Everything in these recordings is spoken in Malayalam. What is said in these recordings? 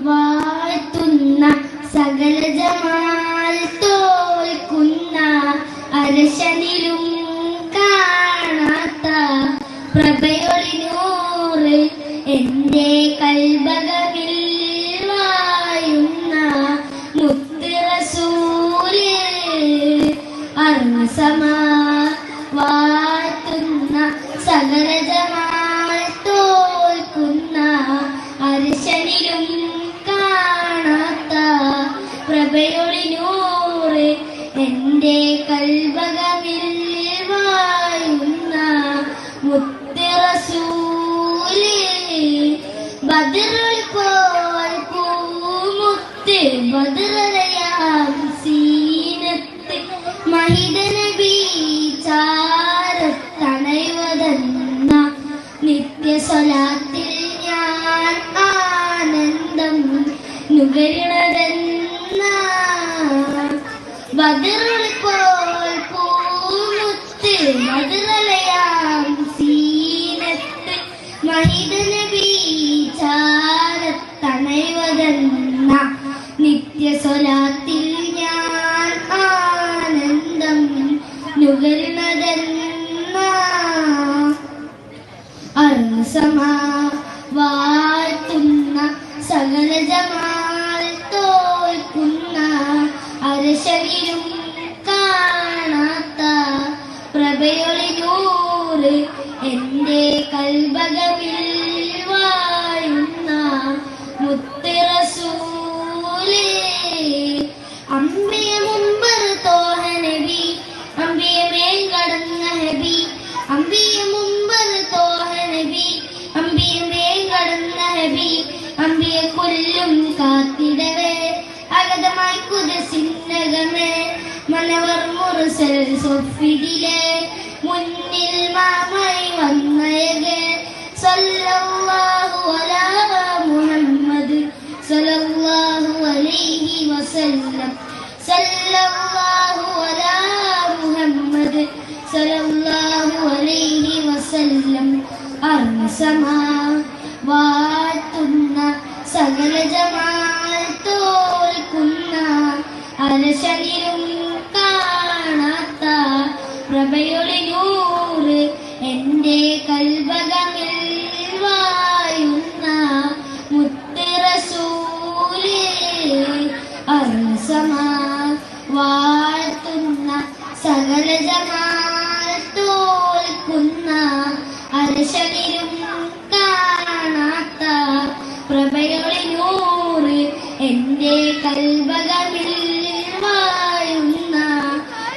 വാഴ്ത്തുന്ന സകല ജമാൽ തോൽക്കുന്ന അരശനിലും കാണാത്ത പ്രഭയൊളിനൂറ് എൻ്റെ കൽബകമിൽ വായുന്ന മുത്ത് റസൂല് അർസമാ വാഴ്ത്തുന്ന സകല ജമാൽ തോൽക്കുന്ന അരശനിലും കാണാത്ത പ്രഭയൊളിനൂറ് എൻ്റെ കൽബകമിൽ വായുന്ന മുത്ത് റസൂല് ബദറുൽ പോൽ പൂമുത്ത് ബദറയാം സീനത്ത് മഹിത നബി ചാരത്തണയുവതെന്ന നിത്യ സ്വലാത്തിൽ ഞാൻ ആനന്ദം നുകരണതെന്ന ബദറുൽ പോൽ പൂമുത്ത് ബദറയാം സീനത്ത് മഹിത നബി ചാരത്തണയുവതെന്ന നിത്യ സ്വലാത്തിൽ ഞാൻ ആനന്ദം നുകരണതെന്ന അർസമാ വാഴ്ത്തുന്ന സകല ജമാൽ തോൽക്കുന്ന അരശനിലും കാണാത്ത പ്രഭയൊളിനൂറ് എൻ്റെ കൽബകമിൽ വാഴുന്ന മുത്ത് റസൂല് അമ്പിയ മുമ്പർ തോഹ നബി അമ്പിയ മേൽ കടന്ന നബി അമ്പിയ മുമ്പർ തോഹ നബി അമ്പിയ മേൽ കടന്ന നബി അമ്പിയ കൊല്ലും കാത്തിടവേ അഗതമായി കുദസിന്നകമേ മനവർ മുർസൽ സൊഫിദിലെ മുന്നിൽ മാമായി വന്നയകെ സല്ലല്ലാഹു അലാ മുഹമ്മദ് സല്ലല്ലാഹു അലൈഹി വസല്ലം സല്ലല്ലാഹു അലാ മുഹമ്മദ് സല്ലല്ലാഹു അലൈഹി വസല്ലം അർസമാ വാഴ്ത്തുന്ന സകല ജമാൽ തോൽക്കുന്ന അരശനിലും കാണാത്ത പ്രഭയൊളിനൂറ് എൻ്റെ കൽബകമിൽ വായുന്ന മുത്ത് റസൂല് അർസമാ വാഴ്ത്തുന്ന സകല ജമാൽ തോൽക്കുന്ന അരശനിലും കാണാത്ത പ്രഭയൊളിനൂറ് എൻ്റെ കൽബകമിൽ വായുന്ന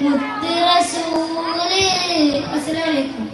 മുത്ത് റസൂല്. അസ്സലാമു അലൈക്കും.